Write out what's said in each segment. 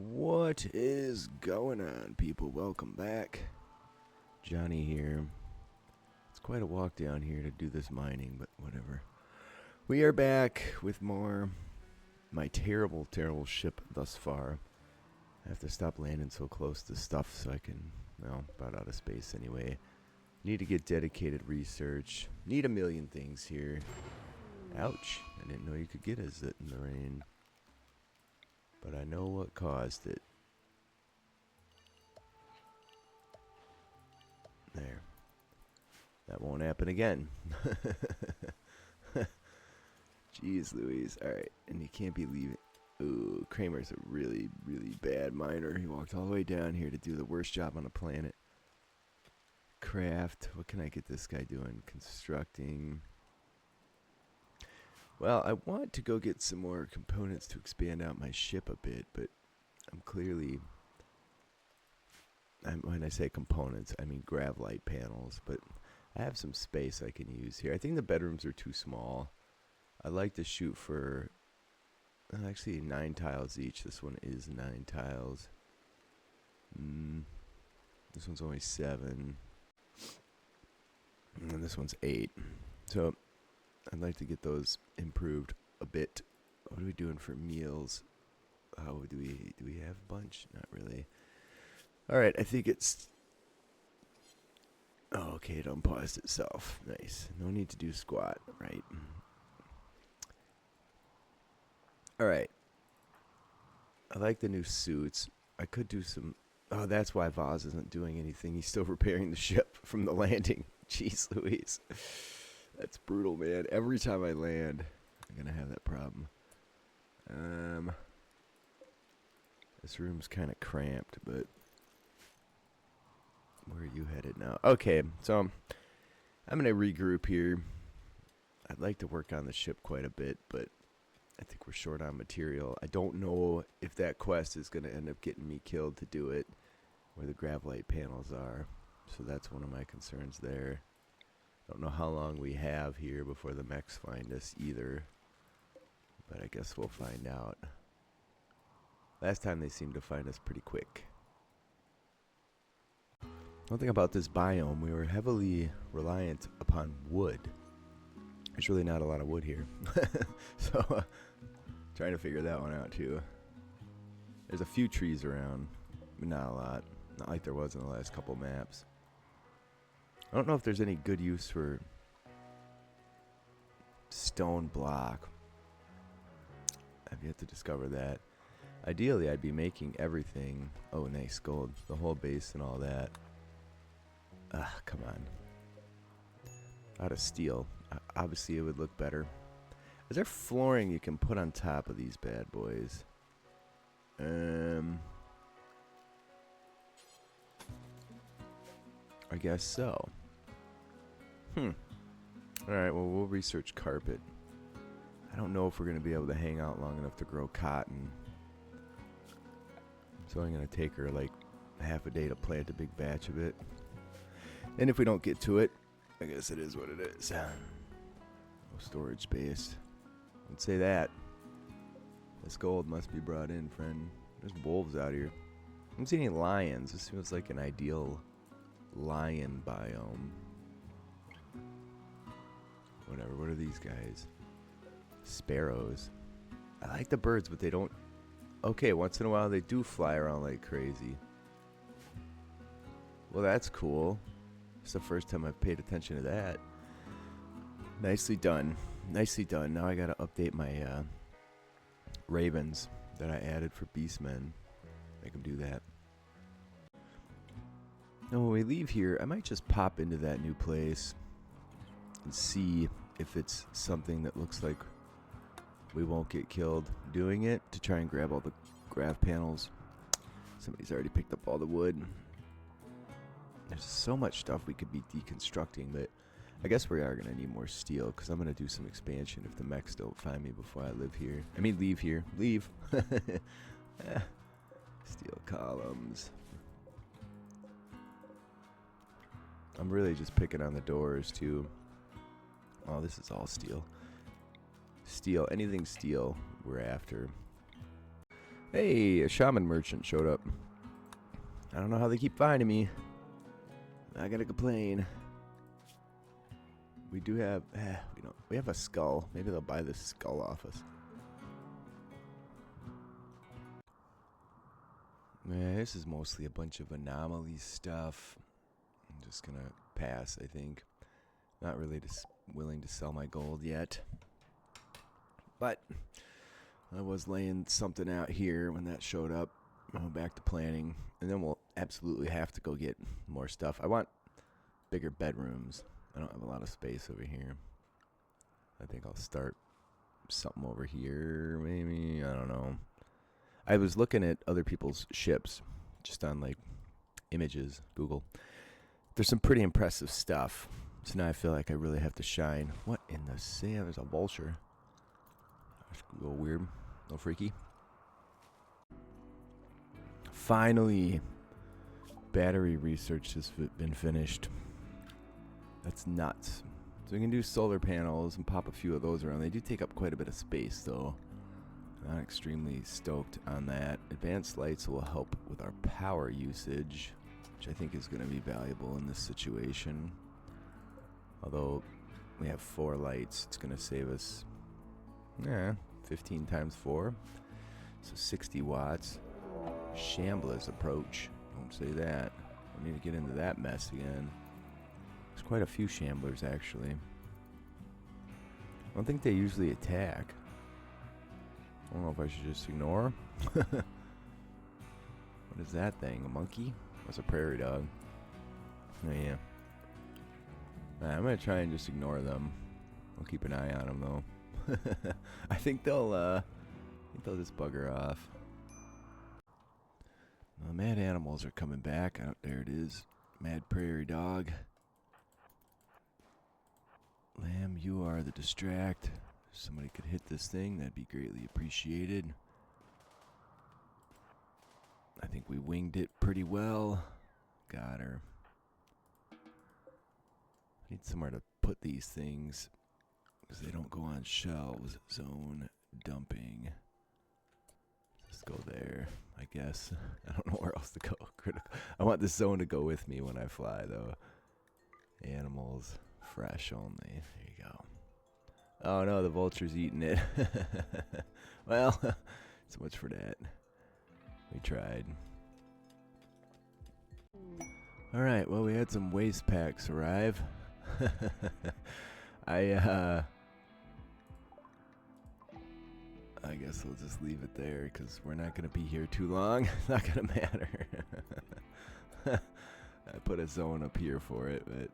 What is going on, people? Welcome back. Johnny here. It's quite a walk down here to do this mining, but whatever. We are back with more. My terrible, terrible ship thus far. I have to stop landing so close to stuff so I can, well, about out of space anyway. Need to get dedicated research. Need a million things here. Ouch. I didn't know you could get a zit in the rain. But I know what caused it. There. That won't happen again. Jeez Louise. Alright, and you can't be leaving. Ooh, Kramer's a really, really bad miner. He walked all the way down here to do the worst job on the planet. Craft. What can I get this guy doing? Constructing. Well, I want to go get some more components to expand out my ship a bit, but I'm clearly... when I say components, I mean gravlite panels, but I have some space I can use here. I think the bedrooms are too small. I like to shoot for... actually, 9 tiles each. This one is 9 tiles. This one's only 7. And this one's 8. So... I'd like to get those improved a bit. What are we doing for meals? How do we have a bunch? Not really. Alright, I think it's... Oh, okay, it unpaused itself. Nice. No need to do squat, right? Alright. I like the new suits. I could do some... Oh, that's why Vaz isn't doing anything. He's still repairing the ship from the landing. Jeez Louise. That's brutal, man. Every time I land, I'm gonna have that problem. This room's kind of cramped, but where are you headed now? Okay, so I'm gonna regroup here. I'd like to work on the ship quite a bit, but I think we're short on material. I don't know if that quest is gonna end up getting me killed to do it, where the gravlite panels are. So that's one of my concerns there. Don't know how long we have here before the mechs find us either, but I guess we'll find out. Last time they seemed to find us pretty quick. One thing about this biome, we were heavily reliant upon wood. There's really not a lot of wood here. So, trying to figure that one out too. There's a few trees around, but not a lot. Not like there was in the last couple maps. I don't know if there's any good use for stone block. I've yet to discover that. Ideally, I'd be making everything. Oh, nice gold. The whole base and all that. Ah, come on. Out of steel. Obviously, it would look better. Is there flooring you can put on top of these bad boys? I guess so. Alright, well, we'll research carpet. I don't know if we're going to be able to hang out long enough to grow cotton. So I'm going to take her like half a day to plant a big batch of it. And if we don't get to it, I guess it is what it is. No storage space. Don't say that. This gold must be brought in, friend. There's wolves out here. I don't see any lions. This feels like an ideal lion biome. Whatever, what are these guys? Sparrows. I like the birds, but they don't... Okay, once in a while they do fly around like crazy. Well, that's cool. It's the first time I've paid attention to that. Nicely done. Nicely done. Now I gotta update my ravens that I added for beastmen. Make them do that. Now when we leave here, I might just pop into that new place and see if it's something that looks like we won't get killed doing it, to try and grab all the grav panels. Somebody's already picked up all the wood. There's so much stuff we could be deconstructing, but I guess we are going to need more steel, because I'm going to do some expansion if the mechs don't find me before I live here. I mean, leave here. Leave. Steel columns. I'm really just picking on the doors, too. Oh, this is all steel. Steel. Anything steel we're after. Hey, a shaman merchant showed up. I don't know how they keep finding me. Not gonna complain. We do have, we have a skull. Maybe they'll buy this skull off us. Man, this is mostly a bunch of Anomaly stuff. I'm just gonna pass, I think. Not really willing to sell my gold yet. But I was laying something out here when that showed up. Back to planning. And then we'll absolutely have to go get more stuff. I want bigger bedrooms. I don't have a lot of space over here. I think I'll start something over here, maybe. I don't know. I was looking at other people's ships, just on, like, images, Google. There's some pretty impressive stuff. So now I feel like I really have to shine. What in the sand? There's a vulture. That's a little weird. A little freaky. Finally, battery research has been finished. That's nuts. So we can do solar panels and pop a few of those around. They do take up quite a bit of space, though. Not extremely stoked on that. Advanced lights will help with our power usage, which I think is going to be valuable in this situation. Although we have 4 lights, it's going to save us 15 times 4. So 60 watts. Shambler's approach. Don't say that. I need to get into that mess again. There's quite a few shamblers, actually. I don't think they usually attack. I don't know if I should just ignore. What is that thing? A monkey? That's a prairie dog. Oh, yeah. I'm going to try and just ignore them. I'll keep an eye on them, though. I think they'll just bugger off. The mad animals are coming back. There it is. Mad prairie dog. Lamb, you are the distract. If somebody could hit this thing, that'd be greatly appreciated. I think we winged it pretty well. Got her. I need somewhere to put these things because they don't go on shelves. Zone dumping. Just go there, I guess. I don't know where else to go. I want this zone to go with me when I fly, though. Animals, fresh only. There you go. Oh no, the vulture's eating it. Well, so much for that. We tried. Alright, well, we had some waste packs arrive. I guess we'll just leave it there because we're not going to be here too long. It's not going to matter. I put a zone up here for it, but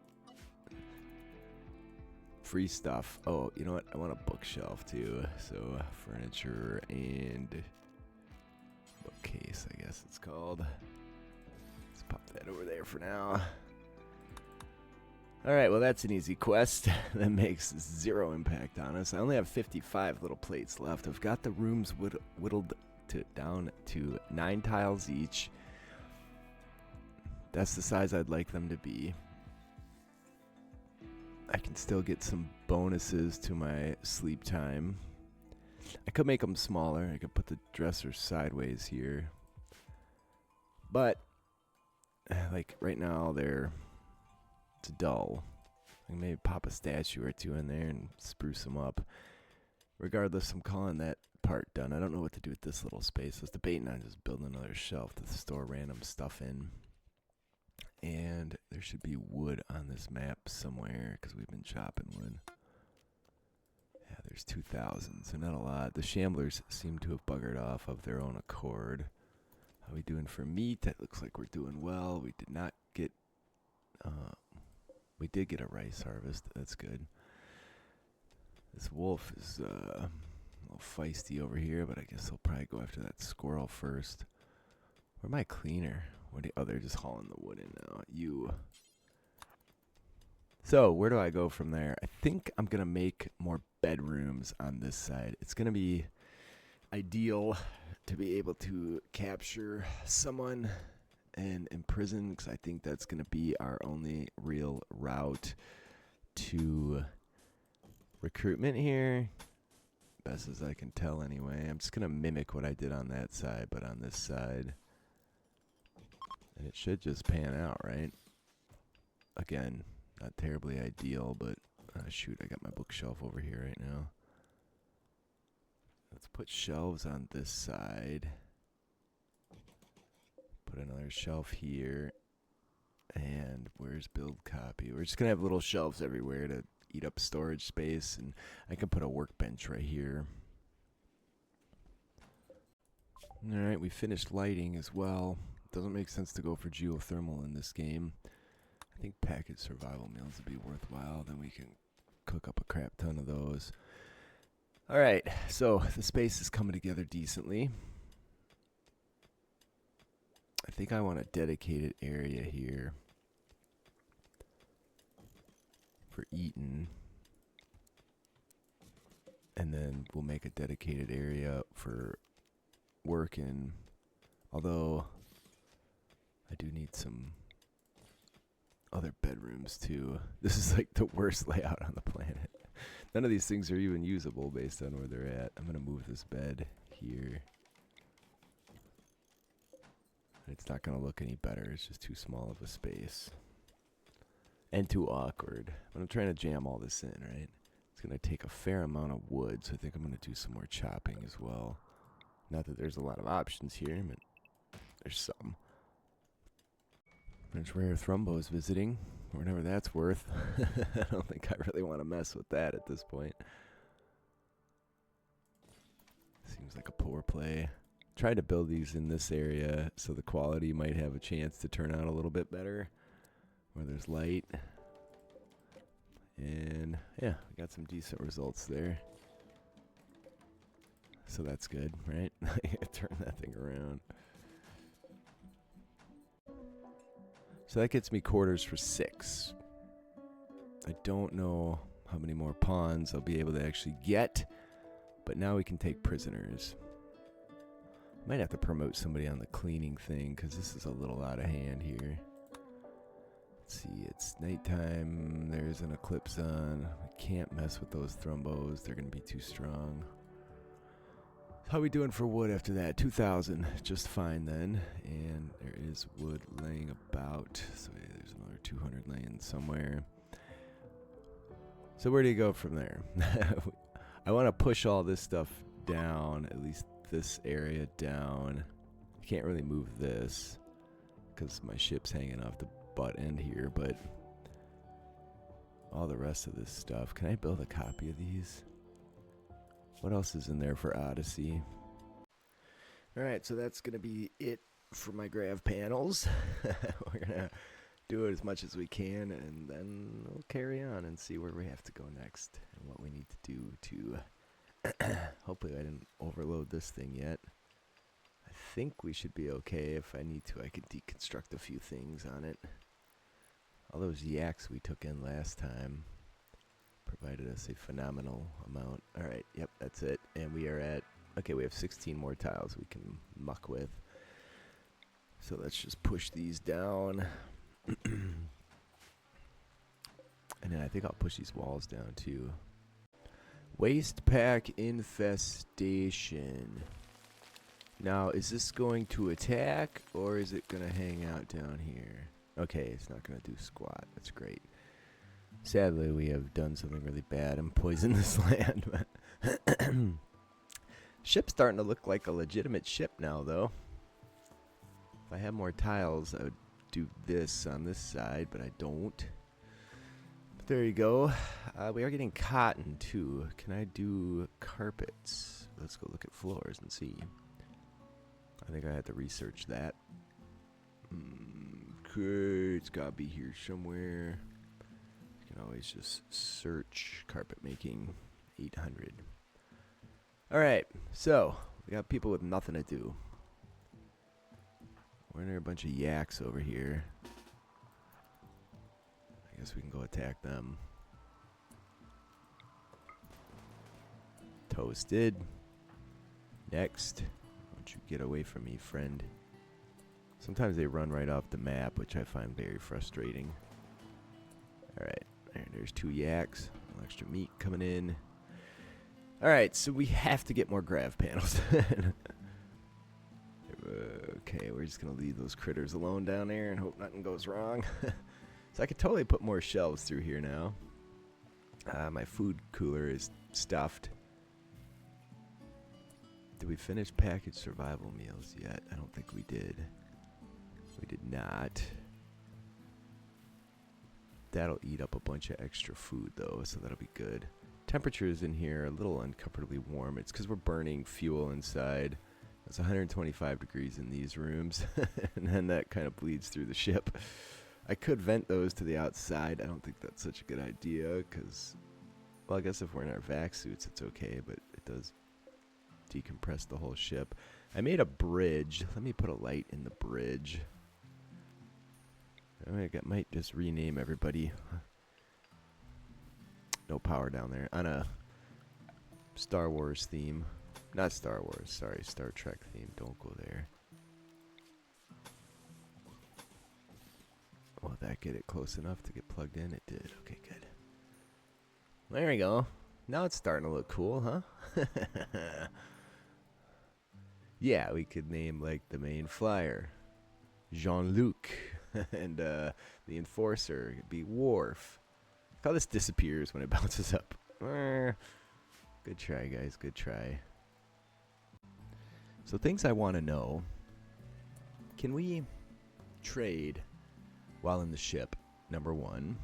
free stuff. Oh, you know what? I want a bookshelf too. So furniture and bookcase, I guess it's called. Let's pop that over there for now. Alright, well that's an easy quest. That makes 0 impact on us. I only have 55 little plates left. I've got the rooms whittled down to 9 tiles each. That's the size I'd like them to be. I can still get some bonuses to my sleep time. I could make them smaller. I could put the dresser sideways here. But, like, right now it's dull. I can maybe pop a statue or 2 in there and spruce them up. Regardless, I'm calling that part done. I don't know what to do with this little space. I was debating on just building another shelf to store random stuff in. And there should be wood on this map somewhere because we've been chopping wood. Yeah, there's 2,000, so not a lot. The shamblers seem to have buggered off of their own accord. How are we doing for meat? That looks like we're doing well. We did not get... we did get a rice harvest. That's good. This wolf is a little feisty over here, but I guess I'll probably go after that squirrel first. Where's my cleaner? Oh, they're just hauling the wood in now. So, where do I go from there? I think I'm going to make more bedrooms on this side. It's going to be ideal to be able to capture someone and imprison, because I think that's going to be our only real route to recruitment here. best as I can tell anyway. I'm just going to mimic what I did on that side, but on this side. And it should just pan out, right? Again, not terribly ideal, but shoot, I got my bookshelf over here right now. Let's put shelves on this side. Put another shelf here. And where's build copy? We're just going to have little shelves everywhere to eat up storage space. And I can put a workbench right here. Alright, we finished lighting as well. Doesn't make sense to go for geothermal in this game. I think packaged survival meals would be worthwhile. Then we can cook up a crap ton of those. Alright, so the space is coming together decently. I think I want a dedicated area here for eating. And then we'll make a dedicated area for working. Although I do need some other bedrooms too. This is like the worst layout on the planet. None of these things are even usable based on where they're at. I'm going to move this bed here. It's not going to look any better. It's just too small of a space. And too awkward. But I'm trying to jam all this in, right? It's going to take a fair amount of wood, so I think I'm going to do some more chopping as well. Not that there's a lot of options here, but there's some. There's Rare Thrumbo's visiting, or whatever that's worth. I don't think I really want to mess with that at this point. Seems like a poor play. Try to build these in this area so the quality might have a chance to turn out a little bit better where there's light. And yeah, we got some decent results there. So that's good, right? Turn that thing around. So that gets me quarters for 6. I don't know how many more pawns I'll be able to actually get, but now we can take prisoners. Might have to promote somebody on the cleaning thing, because this is a little out of hand here. Let's see, it's nighttime. There's an eclipse on. We can't mess with those thrumbos. They're going to be too strong. How we doing for wood after that? 2,000. Just fine then. And there is wood laying about. So yeah, there's another 200 laying somewhere. So where do you go from there? I want to push all this stuff down, at least this area down. I can't really move this because my ship's hanging off the butt end here, but all the rest of this stuff. Can I build a copy of these? What else is in there for Odyssey? Alright, so that's going to be it for my grav panels. We're going to do it as much as we can, and then we'll carry on and see where we have to go next and what we need to do to... Hopefully I didn't overload this thing yet. I think we should be okay. If I need to, I could deconstruct a few things on it. All those yaks we took in last time provided us a phenomenal amount. Alright, yep, that's it. And we are at... Okay, we have 16 more tiles we can muck with. So let's just push these down. And then I think I'll push these walls down too. Waste pack infestation. Now, is this going to attack, or is it going to hang out down here? Okay, it's not going to do squat. That's great. Sadly, we have done something really bad and poisoned this land. Ship's starting to look like a legitimate ship now, though. If I had more tiles, I would do this on this side, but I don't. There you go. We are getting cotton too. Can I do carpets? Let's go look at floors and see. I think I had to research that. Okay, it's gotta be here somewhere. You can always just search carpet making 800. Alright, so we got people with nothing to do. Why are there a bunch of yaks over here? I guess we can go attack them. Toasted. Next. Why don't you get away from me, friend? Sometimes they run right off the map, which I find very frustrating. Alright. There's 2 yaks. A little extra meat coming in. Alright, so we have to get more grav panels. Okay, we're just going to leave those critters alone down there and hope nothing goes wrong. So I could totally put more shelves through here now. My food cooler is stuffed. Did we finish packaged survival meals yet? I don't think we did. We did not. That'll eat up a bunch of extra food, though, so that'll be good. Temperatures in here are a little uncomfortably warm. It's because we're burning fuel inside. It's 125 degrees in these rooms, and then that kind of bleeds through the ship. I could vent those to the outside. I don't think that's such a good idea, because, well, I guess if we're in our vac suits, it's okay, but it does decompress the whole ship. I made a bridge. Let me put a light in the bridge. I might just rename everybody. No power down there. On a Star Wars theme. Not Star Wars, sorry, Star Trek theme. Don't go there. Will that get it close enough to get plugged in? It did. Okay, good. There we go. Now it's starting to look cool, huh? Yeah, we could name, like, the main flyer Jean-Luc. And the enforcer could be Worf. Look how this disappears when it bounces up. Good try, guys. Good try. So things I want to know. Can we trade while in the ship? Number one.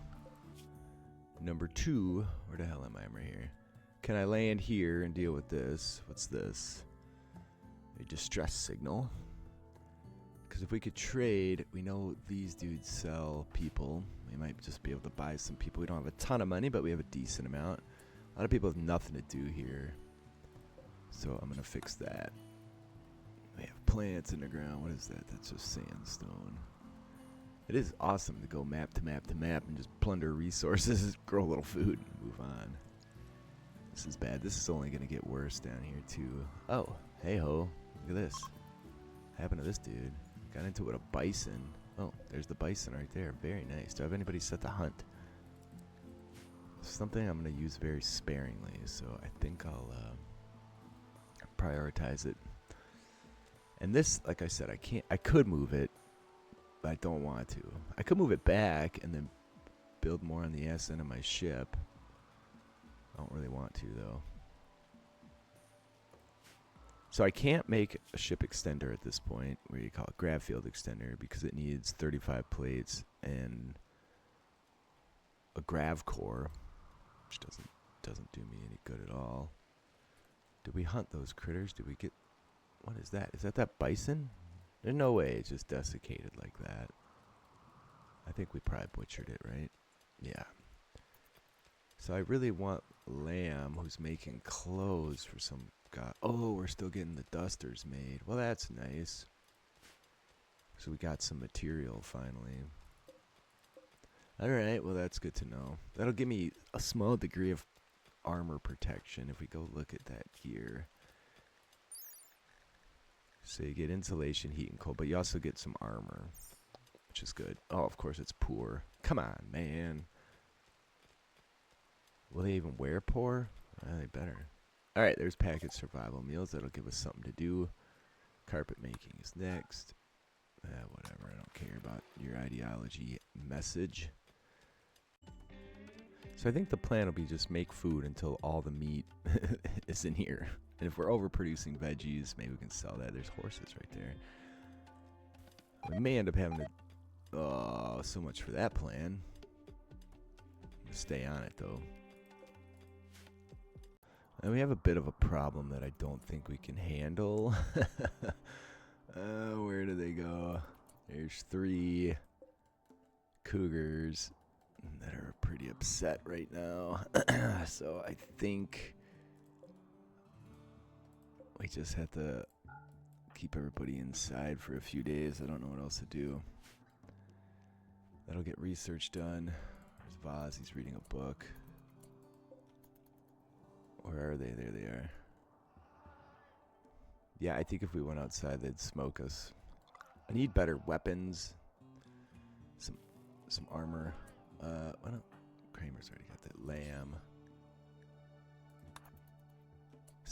Number two. Where the hell am I? I'm right here. Can I land here and deal with this? What's this? A distress signal. Because if we could trade, we know these dudes sell people. We might just be able to buy some people. We don't have a ton of money, but we have a decent amount. A lot of people have nothing to do here. So I'm going to fix that. We have plants in the ground. What is that? That's just sandstone. It is awesome to go map to map to map and just plunder resources, grow a little food, and move on. This is bad. This is only going to get worse down here, too. Oh, hey ho. Look at this. What happened to this dude? Got into it with a bison. Oh, there's the bison right there. Very nice. Do I have anybody set to hunt? Something I'm going to use very sparingly, so I think I'll prioritize it. And this, like I said, I could move it, but I don't want to. I could move it back and then build more on the ass end of my ship. I don't really want to, though. So I can't make a ship extender at this point, where you call it grav field extender, because it needs 35 plates and a grav core, which doesn't do me any good at all. Did we hunt those critters? Did we get... What is that? Is that bison? There's no way it's just desiccated like that. I think we probably butchered it, right? Yeah. So I really want Lamb, who's making clothes for some guy. Oh, we're still getting the dusters made. Well, that's nice. So we got some material finally. Alright, well that's good to know. That'll give me a small degree of armor protection if we go look at that gear. So you get insulation, heat, and cold, but you also get some armor, which is good. Oh, of course it's poor. Come on, man. Will they even wear poor? They better. Alright, there's packaged survival meals. That'll give us something to do. Carpet making is next. Whatever, I don't care about your ideology message. So I think the plan will be just make food until all the meat is in here. And if we're overproducing veggies, maybe we can sell that. There's horses right there. We may end up having to... Oh, so much for that plan. Stay on it, though. And we have a bit of a problem that I don't think we can handle. Where do they go? There's 3 cougars that are pretty upset right now. So I think we just have to keep everybody inside for a few days. I don't know what else to do. That'll get research done. There's Vaz, he's reading a book. Where are they? There they are. Yeah, I think if we went outside, they'd smoke us. I need better weapons. Some armor. Why don't... Kramer's already got that. Lamb.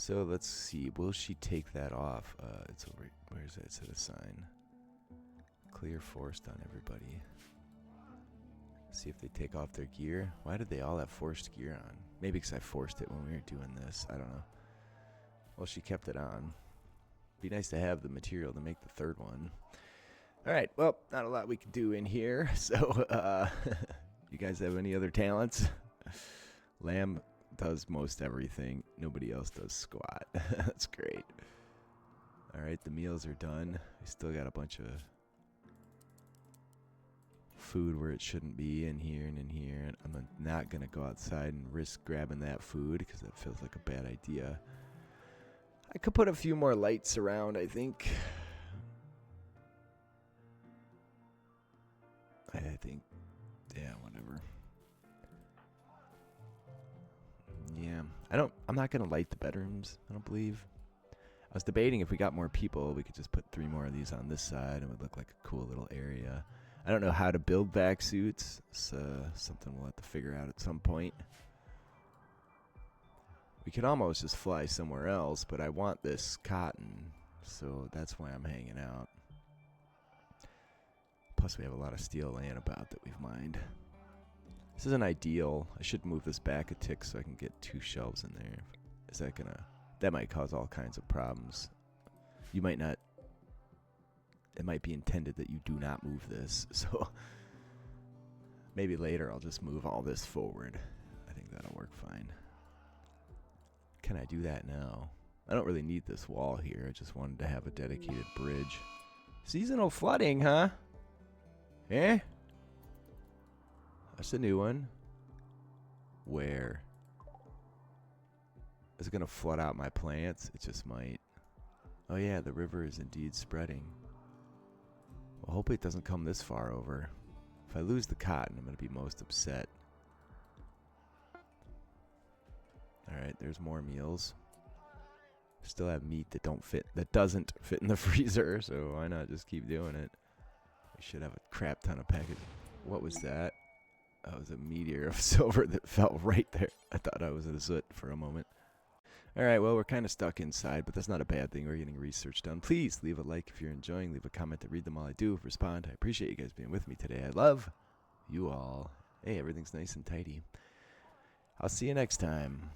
So let's see. Will she take that off? It's over. Where's that? It said a sign. Clear forced on everybody. See if they take off their gear. Why did they all have forced gear on? Maybe because I forced it when we were doing this. I don't know. Well, she kept it on. Be nice to have the material to make the third one. All right. Well, not a lot we can do in here. So, you guys have any other talents? Lamb does most everything. Nobody else does squat. That's great. All right, the meals are done. We still got a bunch of food where it shouldn't be in here and in here. And I'm not going to go outside and risk grabbing that food because that feels like a bad idea. I could put a few more lights around, I think. I think, yeah, whatever. Yeah, I'm not going to light the bedrooms, I don't believe. I was debating if we got more people, we could just put 3 more of these on this side and it would look like a cool little area. I don't know how to build vac suits. It's something we'll have to figure out at some point. We could almost just fly somewhere else, but I want this cotton, so that's why I'm hanging out. Plus we have a lot of steel laying about that we've mined. This isn't ideal. I should move this back a tick so I can get 2 shelves in there. Is that gonna... That might cause all kinds of problems. You might not... It might be intended that you do not move this, so... Maybe later I'll just move all this forward. I think that'll work fine. Can I do that now? I don't really need this wall here. I just wanted to have a dedicated bridge. Seasonal flooding, huh? Eh? That's a new one. Where? Is it going to flood out my plants? It just might. Oh yeah, the river is indeed spreading. Well, hopefully it doesn't come this far over. If I lose the cotton, I'm going to be most upset. Alright, there's more meals. Still have meat that doesn't fit in the freezer, so why not just keep doing it? We should have a crap ton of packages. What was that? That was a meteor of silver that fell right there. I thought I was a soot for a moment. Alright, well, we're kind of stuck inside, but that's not a bad thing. We're getting research done. Please leave a like if you're enjoying. Leave a comment to read them all I do. Respond. I appreciate you guys being with me today. I love you all. Hey, everything's nice and tidy. I'll see you next time.